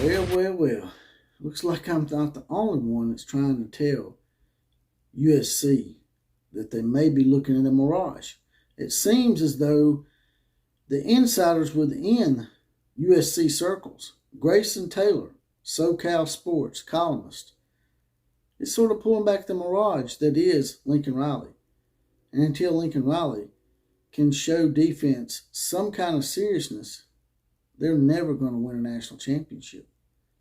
Well. Looks like I'm not the only one that's trying to tell USC that they may be looking at a mirage. It seems as though the insiders within USC circles, Grayson Taylor, SoCal Sports columnist, is sort of pulling back the mirage that is Lincoln Riley. And until Lincoln Riley can show defense some kind of seriousness, they're never going to win a national championship.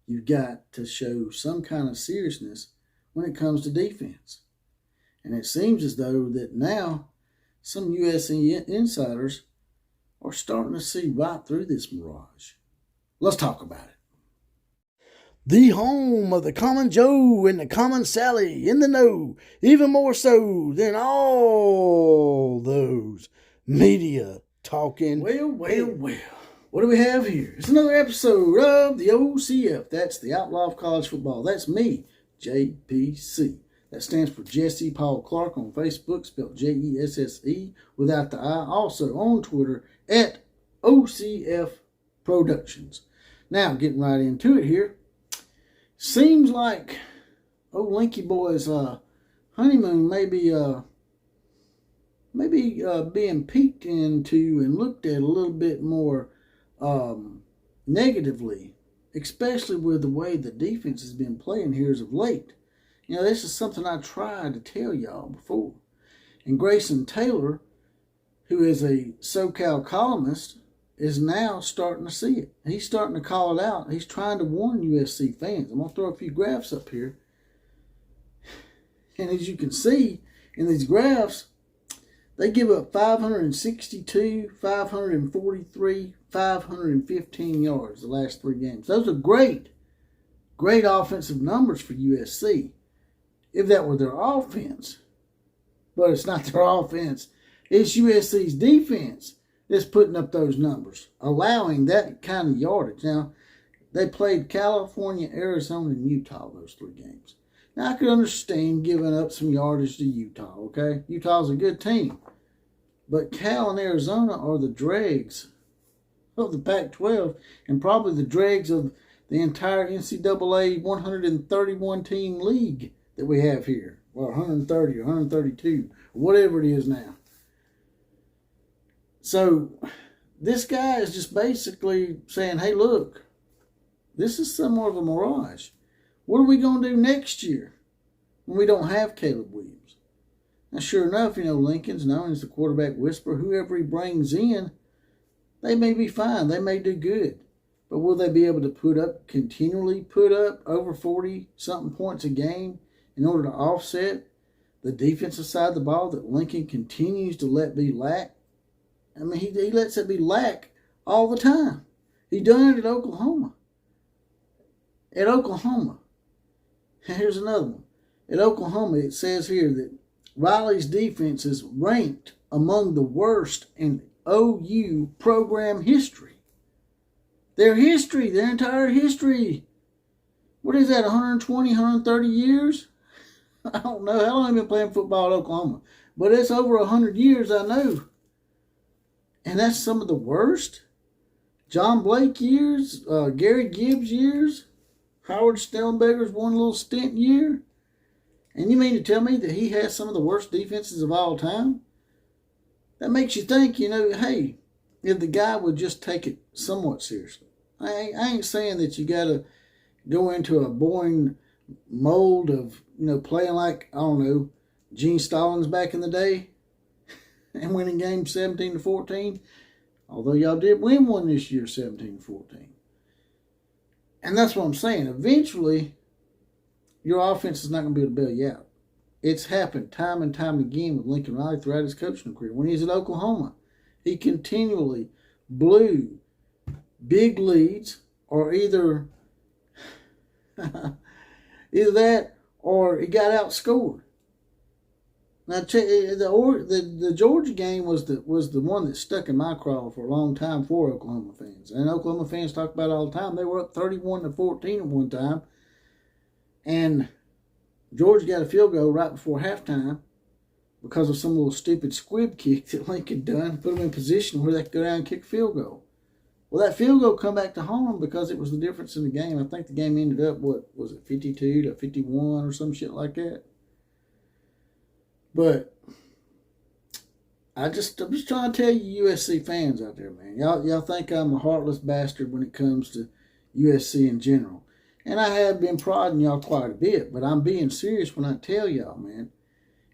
You've got to show some kind of seriousness when it comes to defense. And it seems as though that now some USC insiders are starting to see right through this mirage. Let's talk about it. The home of the common Joe and the common Sally in the know, even more so than all those media talking. Well. What do we have here? It's another episode of the OCF. That's the Outlaw of College Football. That's me, JPC. That stands for Jesse Paul Clark on Facebook, spelled Jesse without the I. Also on Twitter at OCF Productions. Now, getting right into it here. Seems like old Linky Boy's honeymoon may be being peeked into and looked at a little bit more negatively, especially with the way the defense has been playing here as of late. You know, this is something I tried to tell y'all before. And Grayson Taylor, who is a SoCal columnist, is now starting to see it. He's starting to call it out. He's trying to warn USC fans. I'm going to throw a few graphs up here. And as you can see in these graphs, they give up 562, 543, 515 yards the last 3 games. Those are great offensive numbers for USC if that were their offense. But it's not their offense. It's USC's defense that's putting up those numbers, allowing that kind of yardage. Now, they played California, Arizona, and Utah those 3 games. Now, I could understand giving up some yardage to Utah, okay? Utah's a good team. But Cal and Arizona are the dregs of the Pac-12 and probably the dregs of the entire NCAA 131-team league that we have here. Or 130 or 132, or whatever it is now. So, this guy is just basically saying, hey, look, this is somewhat of a mirage. What are we going to do next year when we don't have Caleb Williams? Now, sure enough, you know, Lincoln's known as the quarterback whisperer. Whoever he brings in, they may be fine. They may do good. But will they be able to continually put up over 40-something points a game in order to offset the defensive side of the ball that Lincoln continues to let be lack? I mean, he lets it be lack all the time. He done it at Oklahoma. Here's another one. At Oklahoma, it says here that Riley's defense is ranked among the worst in OU program history. Their entire history. What is that, 120, 130 years? I don't know. How long have I been playing football at Oklahoma? But it's over 100 years, I know. And that's some of the worst. John Blake years, Gary Gibbs years, Howard Stellenberger's one little stint year. And you mean to tell me that he has some of the worst defenses of all time? That makes you think, you know, hey, if the guy would just take it somewhat seriously. I ain't saying that you got to go into a boring mold of, you know, playing like, I don't know, Gene Stallings back in the day and winning games 17-14. Although y'all did win one this year, 17-14. And that's what I'm saying. Eventually, your offense is not going to be able to bail you out. It's happened time and time again with Lincoln Riley throughout his coaching career. When he was at Oklahoma, he continually blew big leads, or either that or he got outscored. Now, the Georgia game was the one that stuck in my craw for a long time for Oklahoma fans. And Oklahoma fans talk about it all the time. They were up 31-14 at one time. And Georgia got a field goal right before halftime because of some little stupid squib kick that Lincoln done, put them in position where they could go down and kick a field goal. Well, that field goal come back to haunt them because it was the difference in the game. I think the game ended up, what was it, 52 to 51 or some shit like that. But I'm just trying to tell you USC fans out there, man. Y'all think I'm a heartless bastard when it comes to USC in general. And I have been prodding y'all quite a bit, but I'm being serious when I tell y'all, man.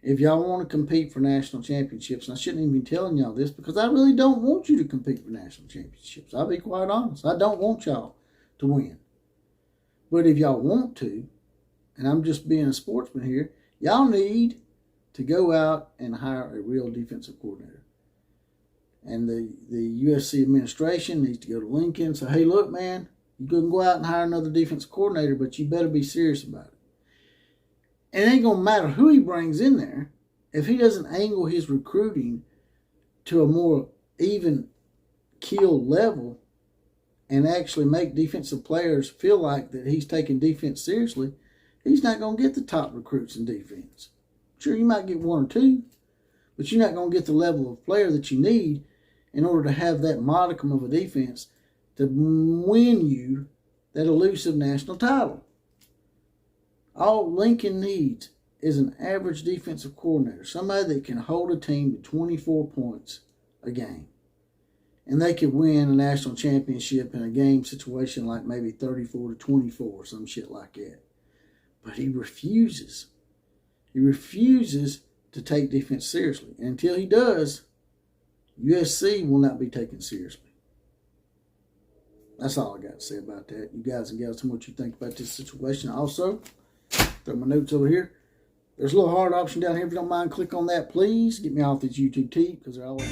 If y'all want to compete for national championships, and I shouldn't even be telling y'all this because I really don't want you to compete for national championships. I'll be quite honest. I don't want y'all to win. But if y'all want to, and I'm just being a sportsman here, y'all need to go out and hire a real defensive coordinator. And the USC administration needs to go to Lincoln and say, hey, look, man, you can go out and hire another defensive coordinator, but you better be serious about it. And it ain't going to matter who he brings in there if he doesn't angle his recruiting to a more even keel level and actually make defensive players feel like that he's taking defense seriously. He's not going to get the top recruits in defense. Sure, you might get one or two, but you're not going to get the level of player that you need in order to have that modicum of a defense to win you that elusive national title. All Lincoln needs is an average defensive coordinator, somebody that can hold a team to 24 points a game. And they could win a national championship in a game situation like maybe 34 to 24 or some shit like that. But he refuses. He refuses to take defense seriously. And until he does, USC will not be taken seriously. That's all I got to say about that. You guys and gals, tell me what you think about this situation. Also, throw my notes over here. There's a little hard option down here. If you don't mind, click on that, please. Get me off this YouTube tee because they're always...